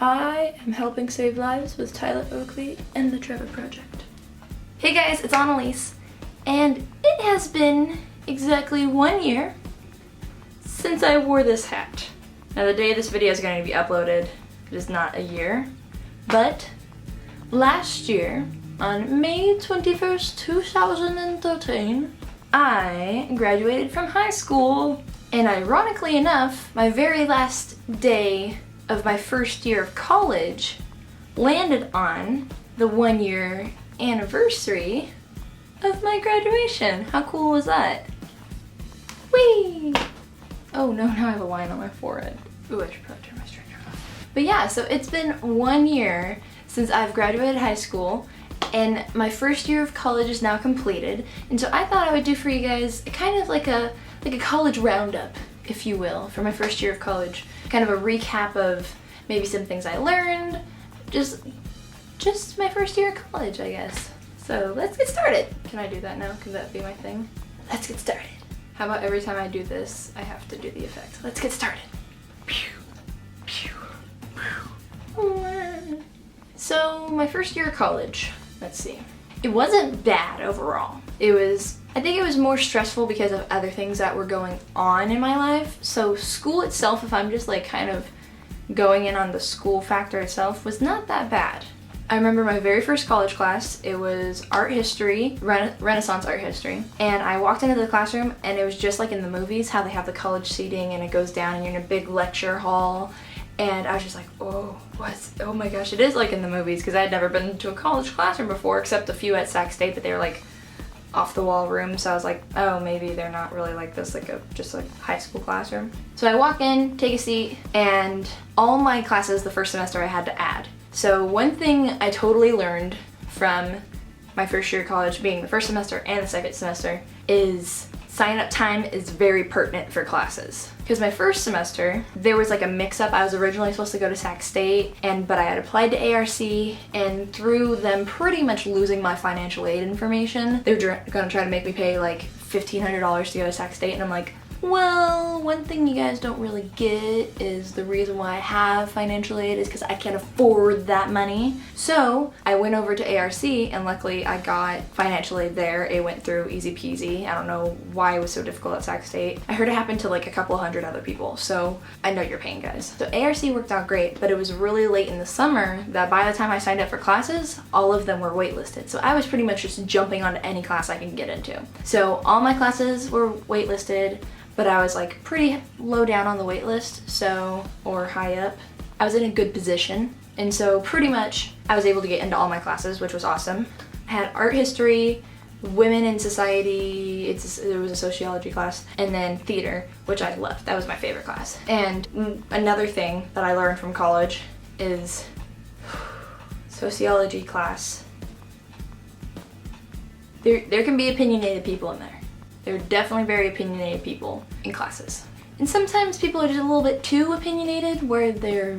I am helping save lives with Tyler Oakley and the Trevor Project. Hey guys, it's Annalise, and it has been exactly 1 year since I wore this hat. Now the day this video is going to be uploaded, it is not a year, but last year, on May 21st, 2013, I graduated from high school. And ironically enough, my very last day of my first year of college landed on the 1 year anniversary of my graduation. How cool was that? Whee! Oh no, now I have a line on my forehead. Ooh, I should probably turn my straightener off. But yeah, so it's been 1 year since I've graduated high school, and my first year of college is now completed. And so I thought I would do for you guys kind of like a college roundup, if you will, for my first year of college. Kind of a recap of maybe some things I learned, just my first year of college, I guess. So let's get started. Can I do that now? Can that be my thing? Let's get started. How about every time I do this, I have to do the effect. Let's get started. So my first year of college, let's see. It wasn't bad overall. I think it was more stressful because of other things that were going on in my life. So school itself, if I'm just like kind of going in on the school factor itself, was not that bad. I remember my very first college class, it was art history, Renaissance art history. And I walked into the classroom and it was just like in the movies, how they have the college seating and it goes down and you're in a big lecture hall. And I was just like, oh my gosh, it is like in the movies, because I had never been to a college classroom before, except a few at Sac State, but they were like off the wall rooms. So I was like, oh, maybe they're not really like this, like just like high school classroom. So I walk in, take a seat, and all my classes the first semester I had to add. So one thing I totally learned from my first year of college, being the first semester and the second semester, is sign-up time is very pertinent for classes. Because my first semester, there was like a mix-up. I was originally supposed to go to Sac State, but I had applied to ARC, and through them pretty much losing my financial aid information, they were gonna try to make me pay like $1,500 to go to Sac State, and I'm like, well, one thing you guys don't really get is the reason why I have financial aid is because I can't afford that money. So I went over to ARC, and luckily I got financial aid there. It went through easy peasy. I don't know why it was so difficult at Sac State. I heard it happened to like a couple hundred other people, so I know your pain, guys. So ARC worked out great, but it was really late in the summer that by the time I signed up for classes, all of them were waitlisted. So I was pretty much just jumping onto any class I can get into. So all my classes were waitlisted, but I was like pretty low down on the wait list, or high up. I was in a good position, and so pretty much I was able to get into all my classes, which was awesome. I had art history, women in society, it was a sociology class, and then theater, which I loved. That was my favorite class. And another thing that I learned from college is sociology class. There can be opinionated people in there. There are definitely very opinionated people in classes. And sometimes people are just a little bit too opinionated where they're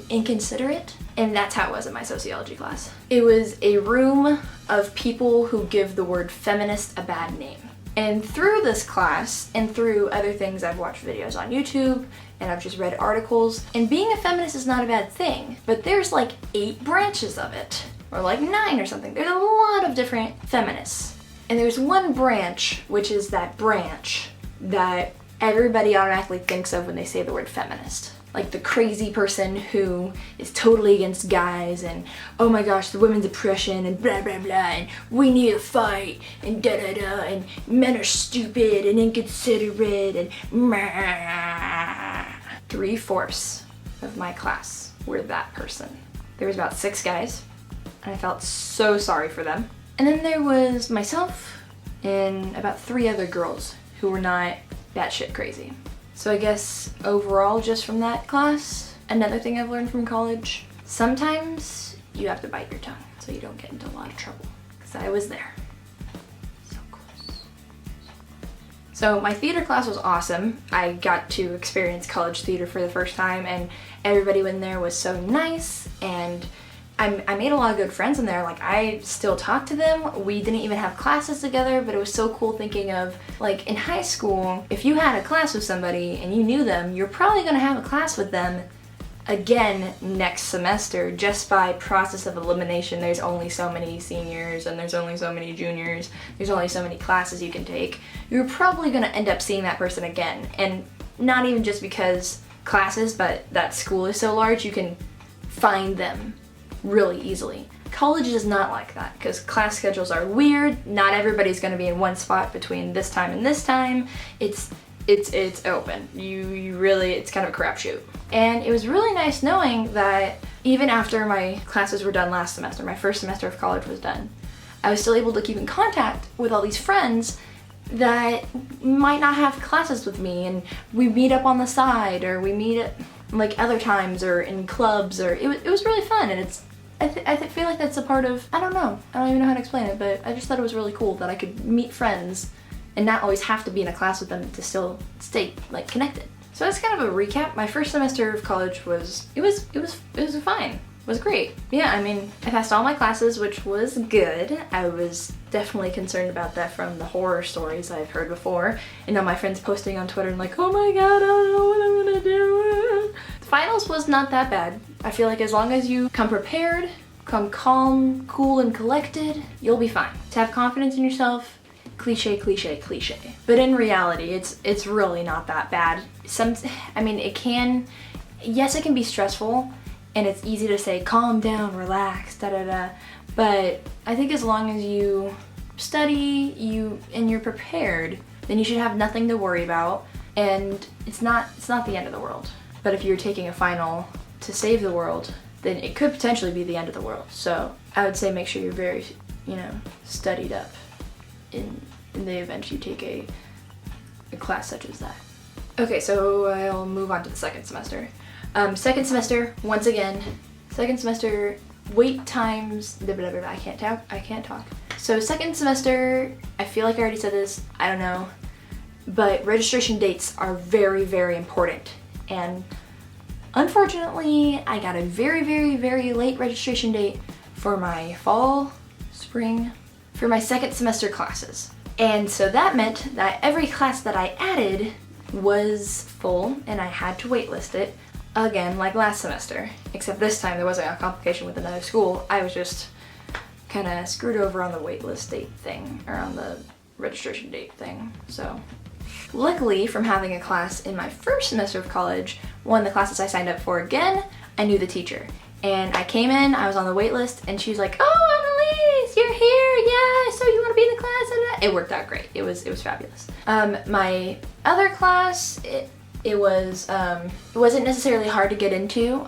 inconsiderate. And that's how it was in my sociology class. It was a room of people who give the word feminist a bad name. And through this class and through other things, I've watched videos on YouTube and I've just read articles. And being a feminist is not a bad thing, but there's like 8 branches of it, or like 9 or something. There's a lot of different feminists. And there's one branch, which is that branch that everybody automatically thinks of when they say the word feminist. Like the crazy person who is totally against guys and, oh my gosh, the women's oppression and blah blah blah, and we need to fight and da da da, and men are stupid and inconsiderate and meh. 3/4 of my class were that person. There was about 6 guys, and I felt so sorry for them. And then there was myself and about 3 other girls who were not batshit crazy. So I guess overall, just from that class, another thing I've learned from college, sometimes you have to bite your tongue so you don't get into a lot of trouble. Because I was there. So close. So my theater class was awesome. I got to experience college theater for the first time, and everybody in there was so nice, and I made a lot of good friends in there. Like, I still talk to them. We didn't even have classes together, but it was so cool thinking of, like, in high school, if you had a class with somebody and you knew them, you're probably gonna have a class with them again next semester just by process of elimination. There's only so many seniors and there's only so many juniors. There's only so many classes you can take. You're probably going to end up seeing that person again. And not even just because classes, but that school is so large, you can find them really easily. College is not like that because class schedules are weird. Not everybody's going to be in one spot between this time and this time. It's open. You really, it's kind of a crapshoot. And it was really nice knowing that even after my classes were done last semester, my first semester of college was done, I was still able to keep in contact with all these friends that might not have classes with me, and we meet up on the side, or we meet at like other times, or in clubs, or it was really fun. And it's I feel like that's a part of, I don't even know how to explain it, but I just thought it was really cool that I could meet friends and not always have to be in a class with them to still stay like connected. So that's kind of a recap. My first semester of college was fine. It was great. Yeah, I mean, I passed all my classes, which was good. I was definitely concerned about that from the horror stories I've heard before. And all my friends posting on Twitter and like, oh my god, I don't know what I'm gonna do. Finals was not that bad. I feel like as long as you come prepared, come calm, cool, and collected, you'll be fine. To have confidence in yourself, cliche, cliche, cliche. But in reality, it's really not that bad. It can be stressful, and it's easy to say, calm down, relax, da-da-da. But I think as long as you study, and you're prepared, then you should have nothing to worry about, and it's not the end of the world. But if you're taking a final to save the world, then it could potentially be the end of the world. So I would say make sure you're very, studied up in the event you take a class such as that. Okay, so I'll move on to the second semester. Second semester, once again, wait times, I can't talk. So second semester, I feel like I already said this, I don't know, but registration dates are very, very important. And unfortunately, I got a very, very, very late registration date for my for my second semester classes. And so that meant that every class that I added was full and I had to waitlist it again like last semester. Except this time there wasn't a complication with another school. I was just kind of screwed over on the waitlist date thing, or on the registration date thing. So luckily, from having a class in my first semester of college, one of the classes I signed up for again, I knew the teacher. And I came in, I was on the wait list, and she was like, oh, Annalise, you're here, yeah, so you want to be in the class? It worked out great. It was fabulous. My other class, it wasn't necessarily hard to get into.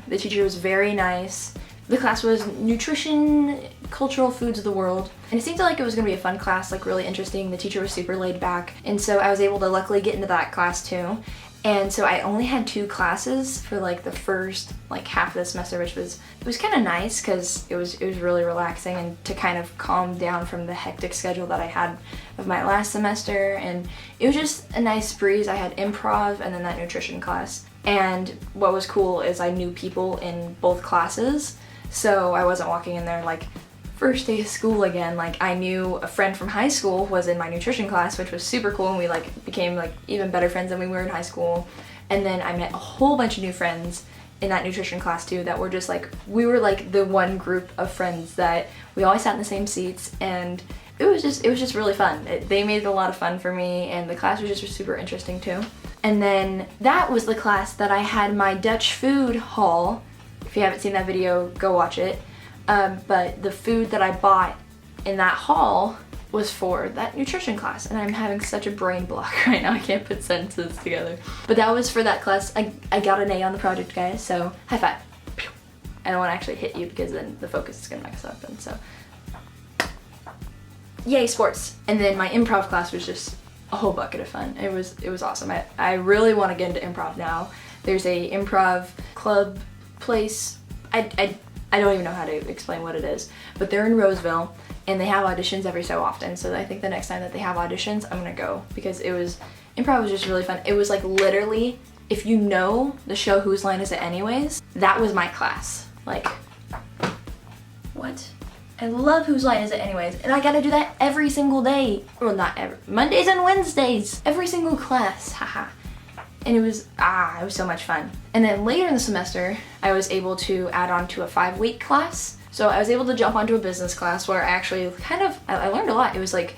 The teacher was very nice. The class was nutrition, cultural foods of the world, and it seemed like it was going to be a fun class, like really interesting. The teacher was super laid back, and so I was able to luckily get into that class too. And so I only had 2 classes for like the first like half of the semester, which was kind of nice because it was really relaxing and to kind of calm down from the hectic schedule that I had of my last semester. And it was just a nice breeze. I had improv and then that nutrition class. And what was cool is I knew people in both classes, so I wasn't walking in there like first day of school again. Like I knew a friend from high school was in my nutrition class, which was super cool, and we like became like even better friends than we were in high school. And then I met a whole bunch of new friends in that nutrition class too that were just like, we were like the one group of friends that we always sat in the same seats, and it was just really fun. They made it a lot of fun for me, and the class was just super interesting too. And then that was the class that I had my Dutch food haul. If you haven't seen that video, go watch it. But the food that I bought in that haul was for that nutrition class, and I'm having such a brain block right now, I can't put sentences together. But that was for that class. I got an A on the project, guys, so high five. I don't want to actually hit you because then the focus is going to mess up, and so yay, sports. And then my improv class was just a whole bucket of fun. It was awesome. I really want to get into improv now. There's a improv club place. I don't even know how to explain what it is, but they're in Roseville and they have auditions every so often. So I think the next time that they have auditions, I'm gonna go, because improv was just really fun. It was like literally, if you know the show Whose Line Is It Anyways, that was my class. Like, what? I love Whose Line Is It Anyways, and I gotta do that every single day. Well, not every, Mondays and Wednesdays. Every single class, haha. and it was so much fun. And then later in the semester, I was able to add on to a 5-week class. So I was able to jump onto a business class where I actually I learned a lot. It was like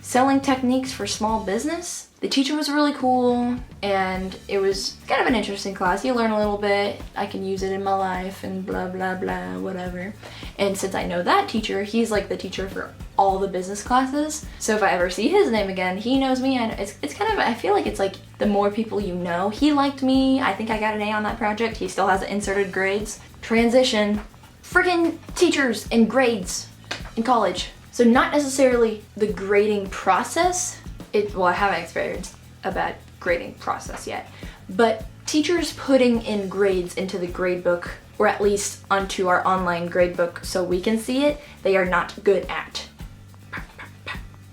selling techniques for small business. The teacher was really cool, and it was kind of an interesting class. You learn a little bit, I can use it in my life and blah blah blah, whatever. And since I know that teacher, he's like the teacher for all the business classes. So if I ever see his name again, he knows me. And it's kind of, I feel like it's like the more people you know. He liked me. I think I got an A on that project. He still hasn't inserted grades. Transition. Freaking teachers and grades in college. So not necessarily the grading process. Well, I haven't experienced a bad grading process yet, but teachers putting in grades into the grade book, or at least onto our online grade book so we can see it, they are not good at.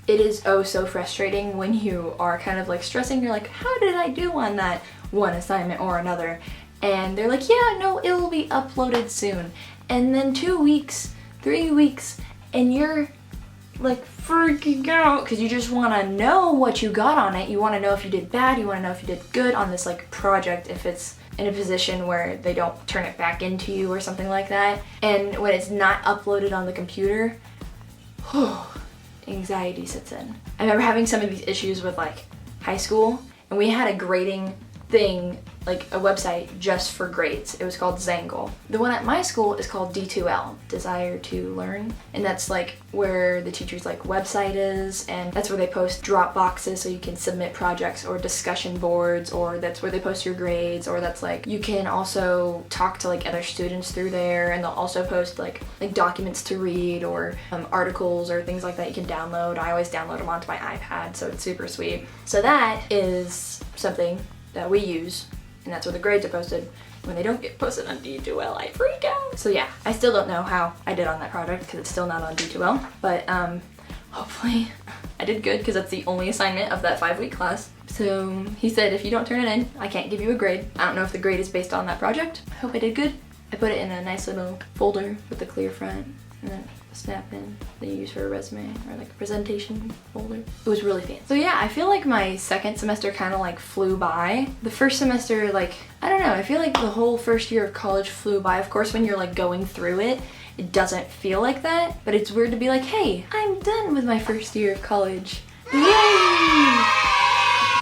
It is oh so frustrating when you are kind of like stressing, you're like, how did I do on that one assignment or another? And they're like, yeah, no, it will be uploaded soon. And then 2 weeks, 3 weeks, and you're like freaking out because you just want to know what you got on it. You want to know if you did bad, you want to know if you did good on this like project, if it's in a position where they don't turn it back into you or something like that. And when it's not uploaded on the computer, anxiety sets in. I remember having some of these issues with like high school, and we had a grading thing, like a website just for grades. It was called Zangle. The one at my school is called D2L, Desire to Learn, and that's like where the teacher's like website is, and that's where they post drop boxes so you can submit projects, or discussion boards, or that's where they post your grades, or that's like you can also talk to like other students through there, and they'll also post like documents to read, or articles or things like that you can download. I always download them onto my iPad, so it's super sweet. So that is something that we use, and that's where the grades are posted. When they don't get posted on D2L, I freak out. So yeah, I still don't know how I did on that project because it's still not on D2L, but hopefully I did good because that's the only assignment of that 5-week class. So he said, if you don't turn it in, I can't give you a grade. I don't know if the grade is based on that project. I hope I did good. I put it in a nice little folder with a clear front, and then a snap in that you use for a resume, or like a presentation folder. It was really fancy. So yeah, I feel like my second semester kind of like flew by. The first semester, like, I don't know, I feel like the whole first year of college flew by. Of course, when you're like going through it, it doesn't feel like that, but it's weird to be like, hey, I'm done with my first year of college. Yay!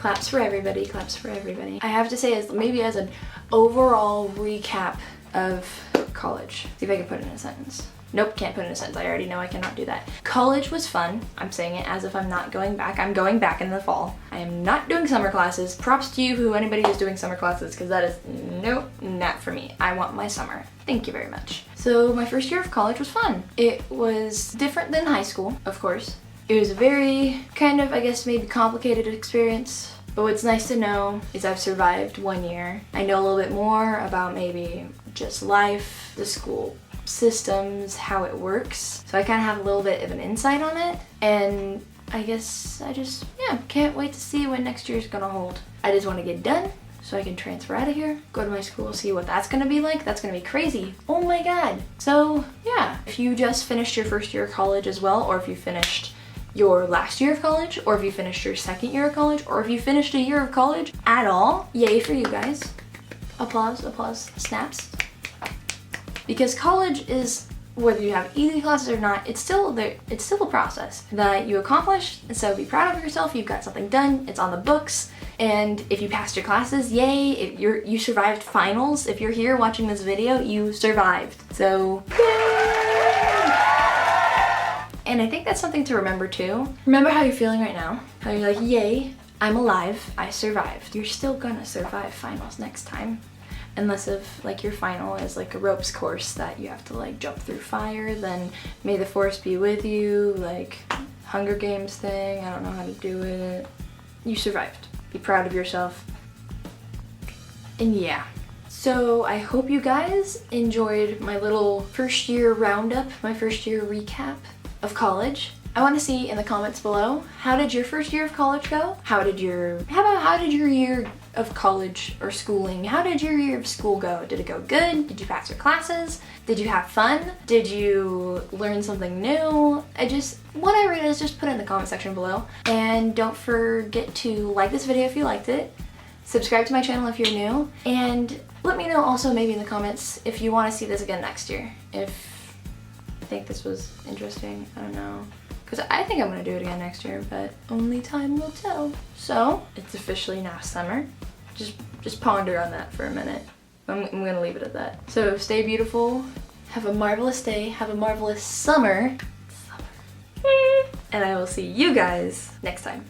Claps for everybody, claps for everybody. I have to say, as maybe as an overall recap of college. See if I can put it in a sentence. Nope, can't put it in a sentence. I already know I cannot do that. College was fun. I'm saying it as if I'm not going back. I'm going back in the fall. I am not doing summer classes. Props to you, anybody who's doing summer classes, because that is, nope, not for me. I want my summer. Thank you very much. So my first year of college was fun. It was different than high school, of course. It was a very kind of, I guess, maybe complicated experience. But what's nice to know is I've survived 1 year. I know a little bit more about maybe just life, the school systems, how it works. So I kind of have a little bit of an insight on it. And I guess I just, yeah, can't wait to see what next year's gonna hold. I just want to get done so I can transfer out of here, go to my school, see what that's gonna be like. That's gonna be crazy. Oh my God. So yeah, if you just finished your first year of college as well, or if you finished your last year of college, or if you finished your second year of college, or if you finished a year of college at all, yay for you guys. Applause, applause, snaps. Because college is, whether you have easy classes or not, it's still a process that you accomplish. So be proud of yourself. You've got something done. It's on the books. And if you passed your classes, yay. If you survived finals. If you're here watching this video, you survived. So yay! And I think that's something to remember too. Remember how you're feeling right now. How you're like, yay, I'm alive. I survived. You're still gonna survive finals next time. Unless if like your final is like a ropes course that you have to like jump through fire, then may the force be with you, like Hunger Games thing, I don't know how to do it. You survived. Be proud of yourself. And yeah. So I hope you guys enjoyed my little first year roundup, my first year recap of college. I want to see in the comments below, how did your first year of college go? How did your year of college or schooling, how did your year of school go? Did it go good? Did you pass your classes? Did you have fun? Did you learn something new? Whatever it is, just put it in the comment section below. And don't forget to like this video if you liked it. Subscribe to my channel if you're new, and let me know also maybe in the comments if you want to see this again next year. If you think this was interesting, I don't know. Because I think I'm going to do it again next year, but only time will tell. So, it's officially now summer. Just ponder on that for a minute. I'm going to leave it at that. So, stay beautiful. Have a marvelous day. Have a marvelous summer. And I will see you guys next time.